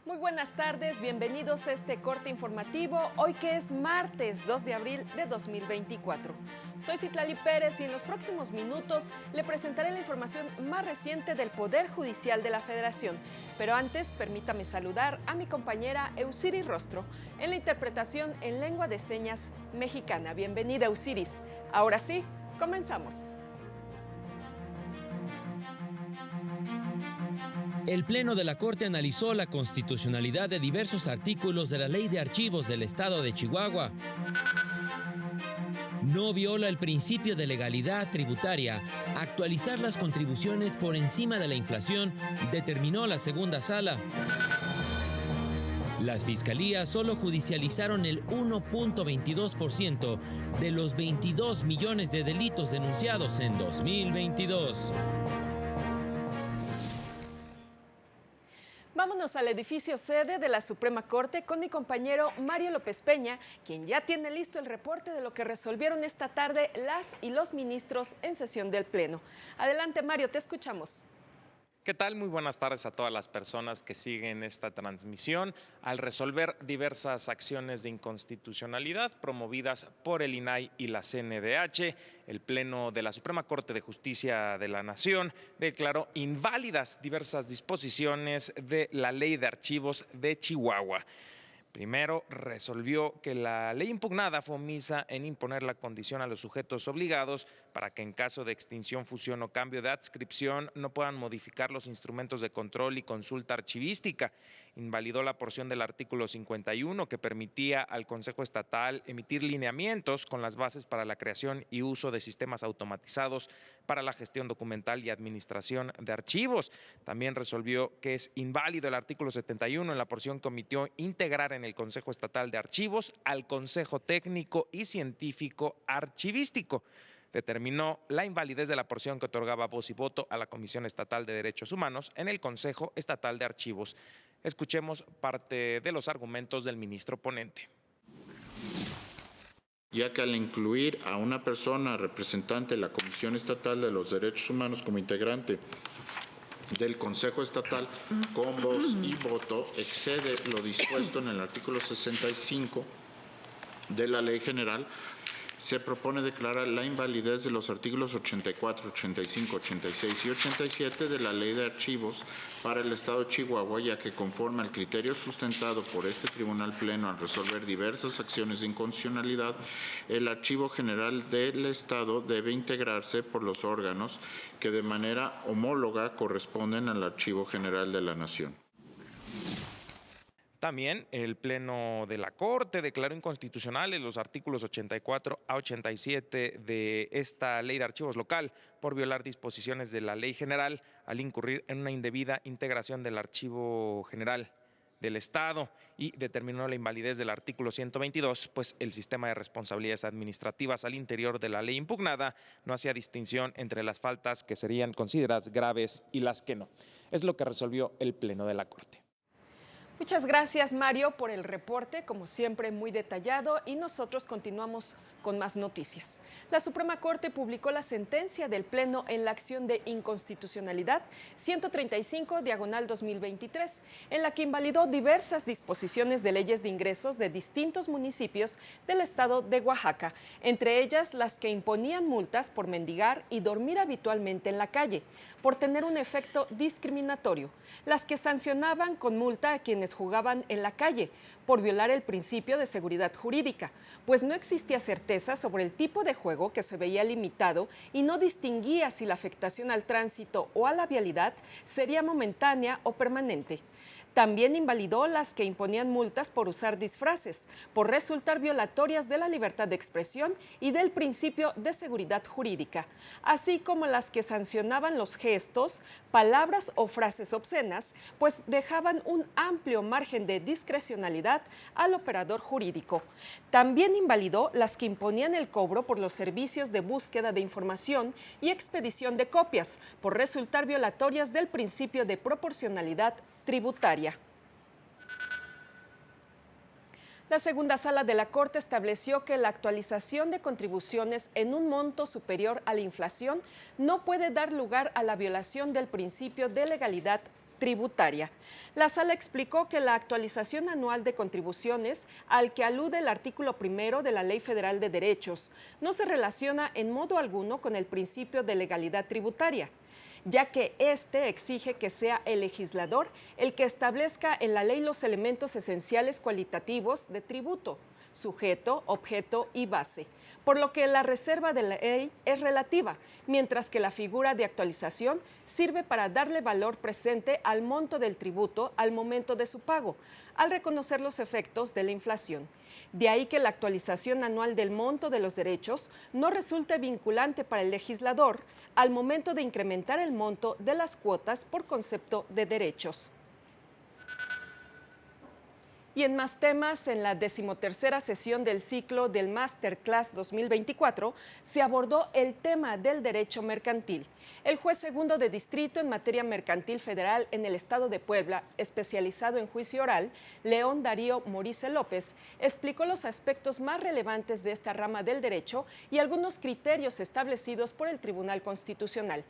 Muy buenas tardes, bienvenidos a este corte informativo, hoy que es martes 2 de abril de 2024. Soy Citlali Pérez y en los próximos minutos le presentaré la información más reciente del Poder Judicial de la Federación. Pero antes, permítame saludar a mi compañera Eusiris Rostro en la interpretación en lengua de señas mexicana. Bienvenida, Eusiris. Ahora sí, comenzamos. El Pleno de la Corte analizó la constitucionalidad de diversos artículos de la Ley de Archivos del Estado de Chihuahua. No viola el principio de legalidad tributaria. Actualizar las contribuciones por encima de la inflación, determinó la segunda sala. Las fiscalías solo judicializaron el 1.22% de los 22 millones de delitos denunciados en 2022. Vámonos al edificio sede de la Suprema Corte con mi compañero Mario López Peña, quien ya tiene listo el reporte de lo que resolvieron esta tarde las y los ministros en sesión del Pleno. Adelante, Mario, te escuchamos. ¿Qué tal? Muy buenas tardes a todas las personas que siguen esta transmisión. Al resolver diversas acciones de inconstitucionalidad promovidas por el INAI y la CNDH, el Pleno de la Suprema Corte de Justicia de la Nación declaró inválidas diversas disposiciones de la Ley de Archivos de Chihuahua. Primero, resolvió que la ley impugnada fue omisa en imponer la condición a los sujetos obligados para que en caso de extinción, fusión o cambio de adscripción no puedan modificar los instrumentos de control y consulta archivística. Invalidó la porción del artículo 51 que permitía al Consejo Estatal emitir lineamientos con las bases para la creación y uso de sistemas automatizados para la gestión documental y administración de archivos. También resolvió que es inválido el artículo 71 en la porción que omitió integrar en el Consejo Estatal de Archivos al Consejo Técnico y Científico Archivístico. Determinó la invalidez de la porción que otorgaba voz y voto a la Comisión Estatal de Derechos Humanos en el Consejo Estatal de Archivos. Escuchemos parte de los argumentos del ministro ponente. Ya que al incluir a una persona representante de la Comisión Estatal de los Derechos Humanos como integrante del Consejo Estatal con voz y voto excede lo dispuesto en el artículo 65 de la Ley General, se propone declarar la invalidez de los artículos 84, 85, 86 y 87 de la Ley de Archivos para el Estado de Chihuahua, ya que conforme al criterio sustentado por este Tribunal Pleno al resolver diversas acciones de inconstitucionalidad, el Archivo General del Estado debe integrarse por los órganos que de manera homóloga corresponden al Archivo General de la Nación. También el Pleno de la Corte declaró inconstitucionales los artículos 84 a 87 de esta Ley de Archivos local por violar disposiciones de la Ley General al incurrir en una indebida integración del Archivo General del Estado, y determinó la invalidez del artículo 122, pues el sistema de responsabilidades administrativas al interior de la ley impugnada no hacía distinción entre las faltas que serían consideradas graves y las que no. Es lo que resolvió el Pleno de la Corte. Muchas gracias, Mario, por el reporte, como siempre muy detallado, y nosotros continuamos con más noticias. La Suprema Corte publicó la sentencia del Pleno en la acción de inconstitucionalidad 135/2023, en la que invalidó diversas disposiciones de leyes de ingresos de distintos municipios del estado de Oaxaca, entre ellas las que imponían multas por mendigar y dormir habitualmente en la calle, por tener un efecto discriminatorio, las que sancionaban con multa a quienes jugaban en la calle por violar el principio de seguridad jurídica, pues no existía certeza sobre el tipo de juego que se veía limitado y no distinguía si la afectación al tránsito o a la vialidad sería momentánea o permanente. También invalidó las que imponían multas por usar disfraces, por resultar violatorias de la libertad de expresión y del principio de seguridad jurídica, así como las que sancionaban los gestos, palabras o frases obscenas, pues dejaban un amplio margen de discrecionalidad al operador jurídico. También invalidó las que imponían el cobro por los servicios de búsqueda de información y expedición de copias, por resultar violatorias del principio de proporcionalidad tributaria. La segunda sala de la Corte estableció que la actualización de contribuciones en un monto superior a la inflación no puede dar lugar a la violación del principio de legalidad tributaria. La sala explicó que la actualización anual de contribuciones, al que alude el artículo 1 de la Ley Federal de Derechos, no se relaciona en modo alguno con el principio de legalidad tributaria, ya que este exige que sea el legislador el que establezca en la ley los elementos esenciales cualitativos de tributo: sujeto, objeto y base, por lo que la reserva de la ley es relativa, mientras que la figura de actualización sirve para darle valor presente al monto del tributo al momento de su pago, al reconocer los efectos de la inflación. De ahí que la actualización anual del monto de los derechos no resulte vinculante para el legislador al momento de incrementar el monto de las cuotas por concepto de derechos. Y en más temas, en la 13ª sesión del ciclo del Masterclass 2024 se abordó el tema del derecho mercantil. El juez segundo de distrito en materia mercantil federal en el estado de Puebla, especializado en juicio oral, León Darío Morice López, explicó los aspectos más relevantes de esta rama del derecho y algunos criterios establecidos por el Tribunal Constitucional.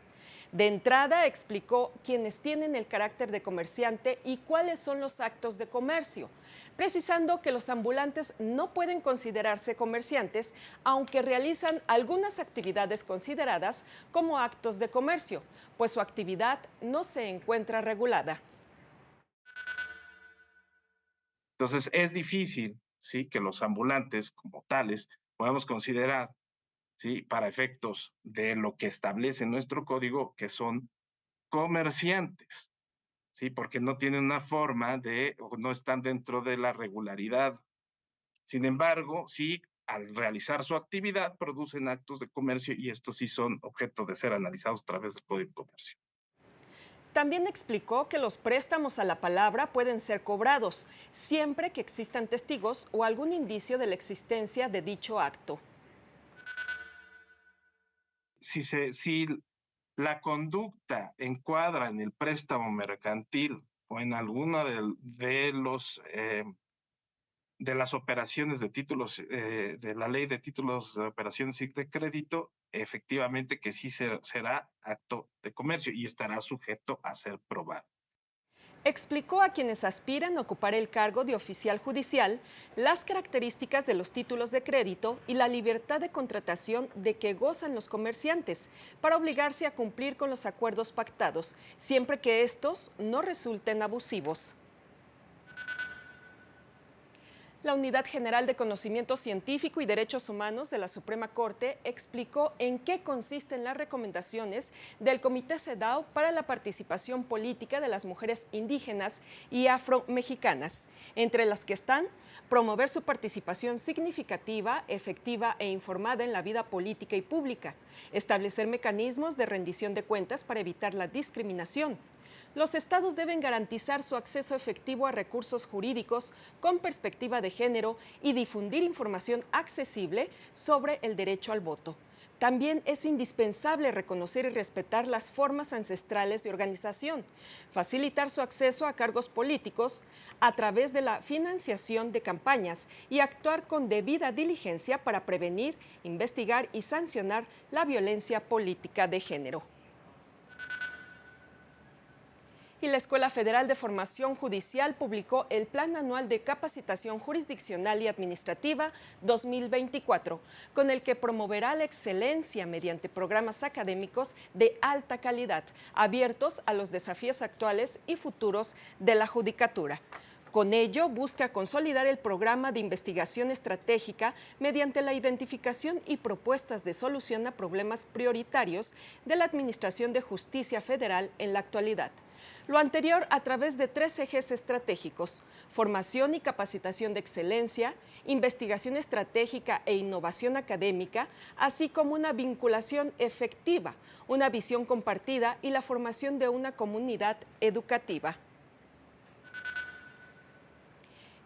De entrada, explicó quiénes tienen el carácter de comerciante y cuáles son los actos de comercio, precisando que los ambulantes no pueden considerarse comerciantes, aunque realizan algunas actividades consideradas como actos de comercio, pues su actividad no se encuentra regulada. Entonces, es difícil, ¿sí?, que los ambulantes como tales podamos considerar, ¿sí?, para efectos de lo que establece nuestro código, que son comerciantes, ¿sí?, porque no tienen una forma o no están dentro de la regularidad. Sin embargo, sí, al realizar su actividad, producen actos de comercio y estos sí son objeto de ser analizados a través del Código de Comercio. También explicó que los préstamos a la palabra pueden ser cobrados, siempre que existan testigos o algún indicio de la existencia de dicho acto. Si la conducta encuadra en el préstamo mercantil o en alguna de las operaciones de títulos, de la ley de títulos de operaciones y de crédito, efectivamente que sí será acto de comercio y estará sujeto a ser probado. Explicó a quienes aspiran a ocupar el cargo de oficial judicial las características de los títulos de crédito y la libertad de contratación de que gozan los comerciantes para obligarse a cumplir con los acuerdos pactados, siempre que estos no resulten abusivos. La Unidad General de Conocimiento Científico y Derechos Humanos de la Suprema Corte explicó en qué consisten las recomendaciones del Comité CEDAW para la participación política de las mujeres indígenas y afromexicanas, entre las que están promover su participación significativa, efectiva e informada en la vida política y pública, establecer mecanismos de rendición de cuentas para evitar la discriminación. Los estados deben garantizar su acceso efectivo a recursos jurídicos con perspectiva de género y difundir información accesible sobre el derecho al voto. También es indispensable reconocer y respetar las formas ancestrales de organización, facilitar su acceso a cargos políticos a través de la financiación de campañas y actuar con debida diligencia para prevenir, investigar y sancionar la violencia política de género. Y la Escuela Federal de Formación Judicial publicó el Plan Anual de Capacitación Jurisdiccional y Administrativa 2024, con el que promoverá la excelencia mediante programas académicos de alta calidad, abiertos a los desafíos actuales y futuros de la judicatura. Con ello, busca consolidar el programa de investigación estratégica mediante la identificación y propuestas de solución a problemas prioritarios de la Administración de Justicia Federal en la actualidad. Lo anterior a través de 3 ejes estratégicos: formación y capacitación de excelencia, investigación estratégica e innovación académica, así como una vinculación efectiva, una visión compartida y la formación de una comunidad educativa.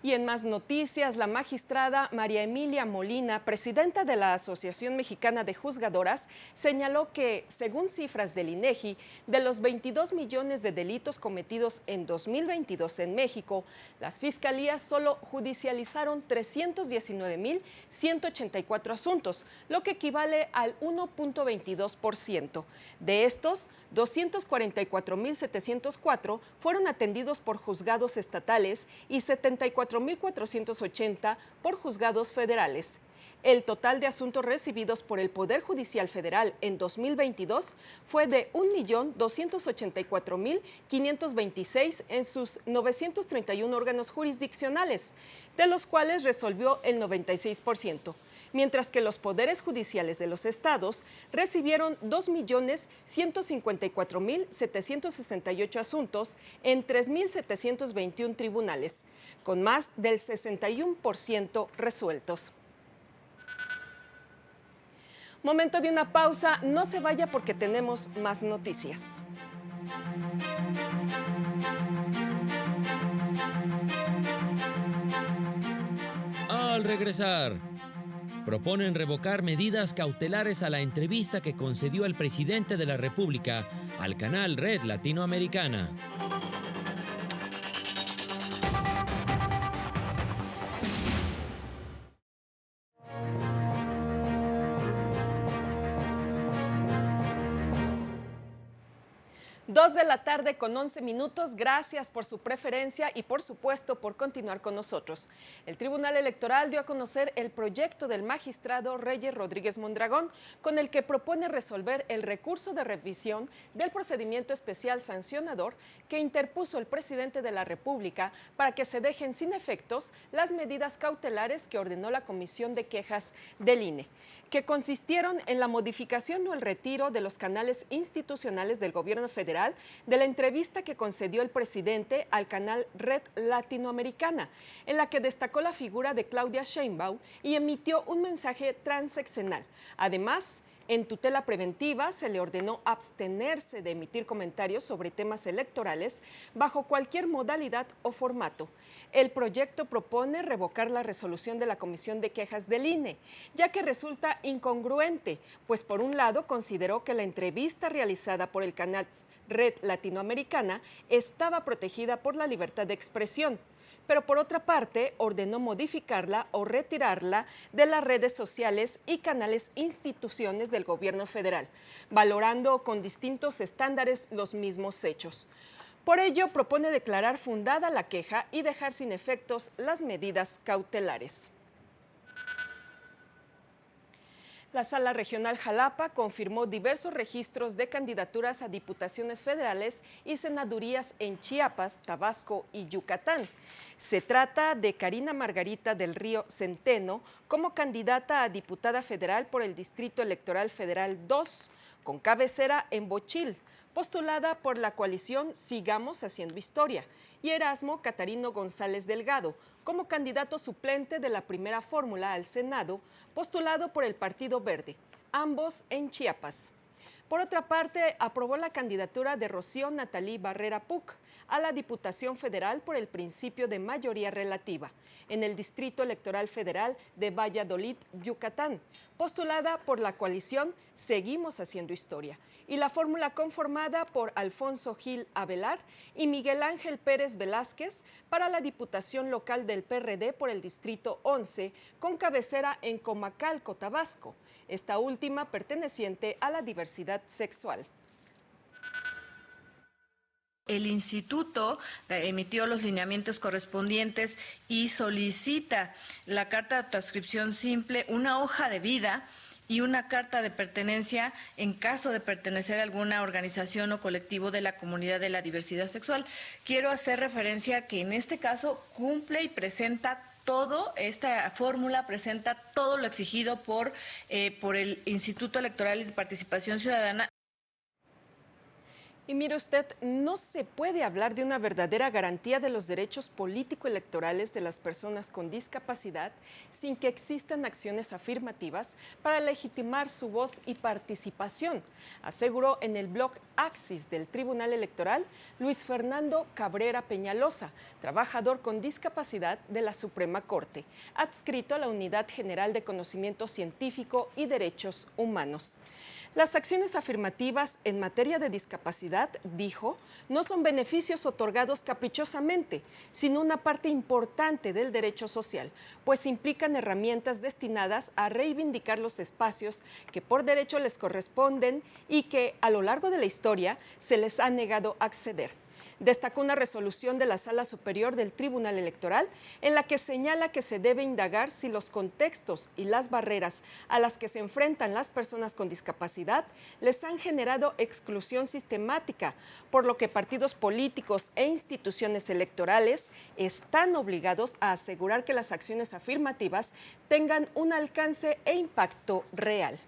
Y en más noticias, la magistrada María Emilia Molina, presidenta de la Asociación Mexicana de Juzgadoras, señaló que, según cifras del INEGI, de los 22 millones de delitos cometidos en 2022 en México, las fiscalías solo judicializaron 319.184 asuntos, lo que equivale al 1.22%. De estos, 244.704 fueron atendidos por juzgados estatales y 74.480 por juzgados federales. El total de asuntos recibidos por el Poder Judicial Federal en 2022 fue de 1.284.526 en sus 931 órganos jurisdiccionales, de los cuales resolvió el 96%. Mientras que los poderes judiciales de los estados recibieron 2.154.768 asuntos en 3.721 tribunales, con más del 61% resueltos. Momento de una pausa, no se vaya porque tenemos más noticias. Al regresar, proponen revocar medidas cautelares a la entrevista que concedió el presidente de la República al canal Red Latinoamericana. Dos de la tarde con 11 minutos. Gracias por su preferencia y por supuesto por continuar con nosotros. El Tribunal Electoral dio a conocer el proyecto del magistrado Reyes Rodríguez Mondragón, con el que propone resolver el recurso de revisión del procedimiento especial sancionador que interpuso el presidente de la República para que se dejen sin efectos las medidas cautelares que ordenó la Comisión de Quejas del INE, que consistieron en la modificación o el retiro de los canales institucionales del gobierno federal de la entrevista que concedió el presidente al canal Red Latinoamericana, en la que destacó la figura de Claudia Sheinbaum y emitió un mensaje transeccional. Además, en tutela preventiva se le ordenó abstenerse de emitir comentarios sobre temas electorales bajo cualquier modalidad o formato. El proyecto propone revocar la resolución de la Comisión de Quejas del INE, ya que resulta incongruente, pues por un lado consideró que la entrevista realizada por el canal Red Latinoamericana estaba protegida por la libertad de expresión, pero por otra parte ordenó modificarla o retirarla de las redes sociales y canales instituciones del gobierno federal, valorando con distintos estándares los mismos hechos. Por ello, propone declarar fundada la queja y dejar sin efectos las medidas cautelares. La Sala Regional Jalapa confirmó diversos registros de candidaturas a diputaciones federales y senadurías en Chiapas, Tabasco y Yucatán. Se trata de Karina Margarita del Río Centeno como candidata a diputada federal por el Distrito Electoral Federal 2, con cabecera en Bochil, postulada por la coalición Sigamos Haciendo Historia, y Erasmo Catarino González Delgado, como candidato suplente de la primera fórmula al Senado, postulado por el Partido Verde, ambos en Chiapas. Por otra parte, aprobó la candidatura de Rocío Natalí Barrera Puc a la Diputación Federal por el principio de mayoría relativa, en el Distrito Electoral Federal de Valladolid, Yucatán, postulada por la coalición Seguimos Haciendo Historia, y la fórmula conformada por Alfonso Gil Avelar y Miguel Ángel Pérez Velázquez para la Diputación Local del PRD por el Distrito 11, con cabecera en Comacalco, Tabasco, esta última perteneciente a la diversidad sexual. El instituto emitió los lineamientos correspondientes y solicita la carta de autoadscripción simple, una hoja de vida y una carta de pertenencia en caso de pertenecer a alguna organización o colectivo de la comunidad de la diversidad sexual. Quiero hacer referencia a que en este caso cumple y presenta todo, esta fórmula presenta todo lo exigido por el Instituto Electoral y de Participación Ciudadana. Y mire usted, no se puede hablar de una verdadera garantía de los derechos político-electorales de las personas con discapacidad sin que existan acciones afirmativas para legitimar su voz y participación, aseguró en el blog Axis del Tribunal Electoral Luis Fernando Cabrera Peñalosa, trabajador con discapacidad de la Suprema Corte, adscrito a la Unidad General de Conocimiento Científico y Derechos Humanos. Las acciones afirmativas en materia de discapacidad, dijo, no son beneficios otorgados caprichosamente, sino una parte importante del derecho social, pues implican herramientas destinadas a reivindicar los espacios que por derecho les corresponden y que a lo largo de la historia se les ha negado acceder. Destacó una resolución de la Sala Superior del Tribunal Electoral en la que señala que se debe indagar si los contextos y las barreras a las que se enfrentan las personas con discapacidad les han generado exclusión sistemática, por lo que partidos políticos e instituciones electorales están obligados a asegurar que las acciones afirmativas tengan un alcance e impacto real.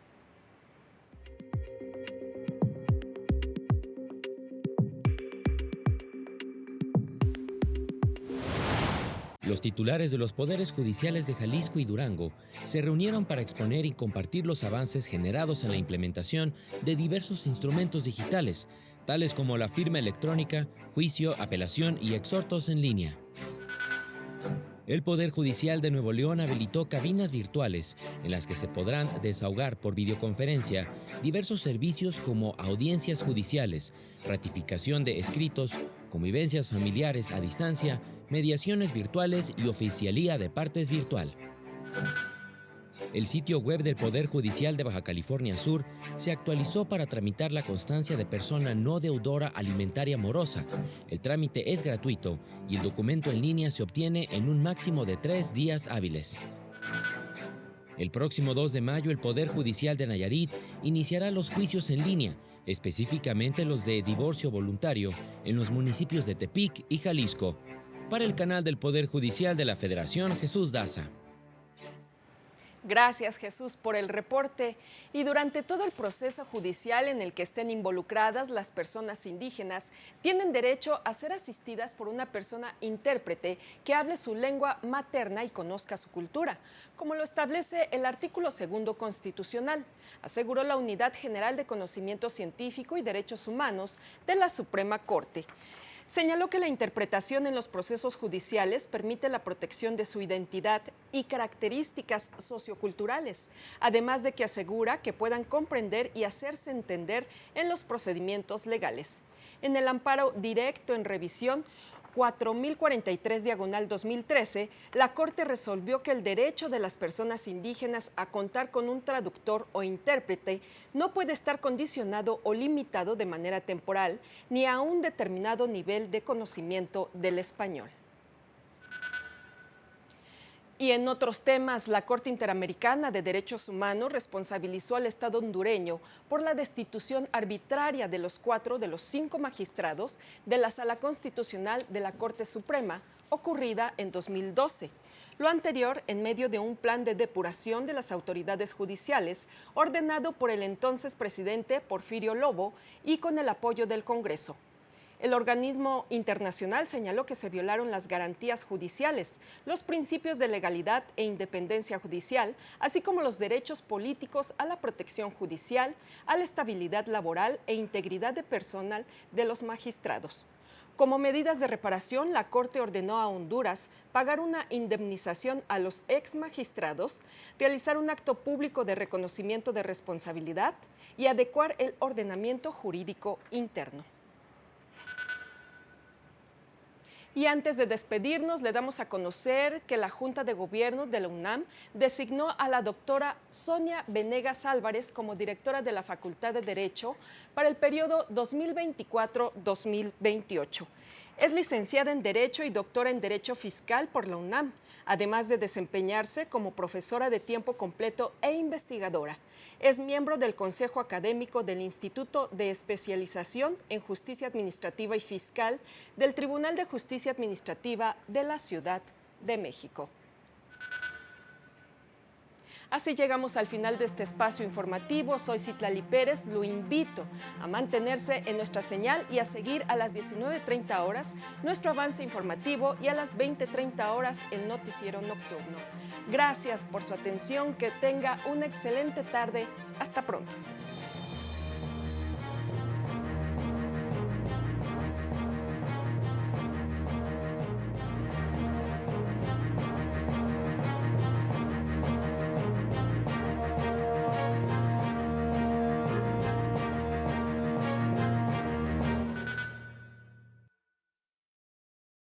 Los titulares de los poderes judiciales de Jalisco y Durango se reunieron para exponer y compartir los avances generados en la implementación de diversos instrumentos digitales, tales como la firma electrónica, juicio, apelación y exhortos en línea. El Poder Judicial de Nuevo León habilitó cabinas virtuales en las que se podrán desahogar por videoconferencia diversos servicios como audiencias judiciales, ratificación de escritos, convivencias familiares a distancia, mediaciones virtuales y oficialía de partes virtual. El sitio web del Poder Judicial de Baja California Sur se actualizó para tramitar la constancia de persona no deudora alimentaria morosa. El trámite es gratuito y el documento en línea se obtiene en un máximo de 3 días hábiles. El próximo 2 de mayo, el Poder Judicial de Nayarit iniciará los juicios en línea, específicamente los de divorcio voluntario, en los municipios de Tepic y Jalisco. Para el canal del Poder Judicial de la Federación, Jesús Daza. Gracias, Jesús, por el reporte. Y durante todo el proceso judicial en el que estén involucradas las personas indígenas, tienen derecho a ser asistidas por una persona intérprete que hable su lengua materna y conozca su cultura, como lo establece el artículo 2 constitucional, aseguró la Unidad General de Conocimiento Científico y Derechos Humanos de la Suprema Corte. Señaló que la interpretación en los procesos judiciales permite la protección de su identidad y características socioculturales, además de que asegura que puedan comprender y hacerse entender en los procedimientos legales. En el amparo directo en revisión 4043/2013, la Corte resolvió que el derecho de las personas indígenas a contar con un traductor o intérprete no puede estar condicionado o limitado de manera temporal ni a un determinado nivel de conocimiento del español. Y en otros temas, la Corte Interamericana de Derechos Humanos responsabilizó al Estado hondureño por la destitución arbitraria de los 4 de los 5 magistrados de la Sala Constitucional de la Corte Suprema, ocurrida en 2012. Lo anterior en medio de un plan de depuración de las autoridades judiciales ordenado por el entonces presidente Porfirio Lobo y con el apoyo del Congreso. El organismo internacional señaló que se violaron las garantías judiciales, los principios de legalidad e independencia judicial, así como los derechos políticos a la protección judicial, a la estabilidad laboral e integridad de personal de los magistrados. Como medidas de reparación, la Corte ordenó a Honduras pagar una indemnización a los ex magistrados, realizar un acto público de reconocimiento de responsabilidad y adecuar el ordenamiento jurídico interno. Y antes de despedirnos, le damos a conocer que la Junta de Gobierno de la UNAM designó a la doctora Sonia Venegas Álvarez como directora de la Facultad de Derecho para el periodo 2024-2028. Es licenciada en Derecho y doctora en Derecho Fiscal por la UNAM, además de desempeñarse como profesora de tiempo completo e investigadora. Es miembro del Consejo Académico del Instituto de Especialización en Justicia Administrativa y Fiscal del Tribunal de Justicia Administrativa de la Ciudad de México. Así llegamos al final de este espacio informativo. Soy Citlali Pérez. Lo invito a mantenerse en nuestra señal y a seguir a las 19:30 horas nuestro avance informativo y a las 20:30 horas el noticiero nocturno. Gracias por su atención. Que tenga una excelente tarde. Hasta pronto.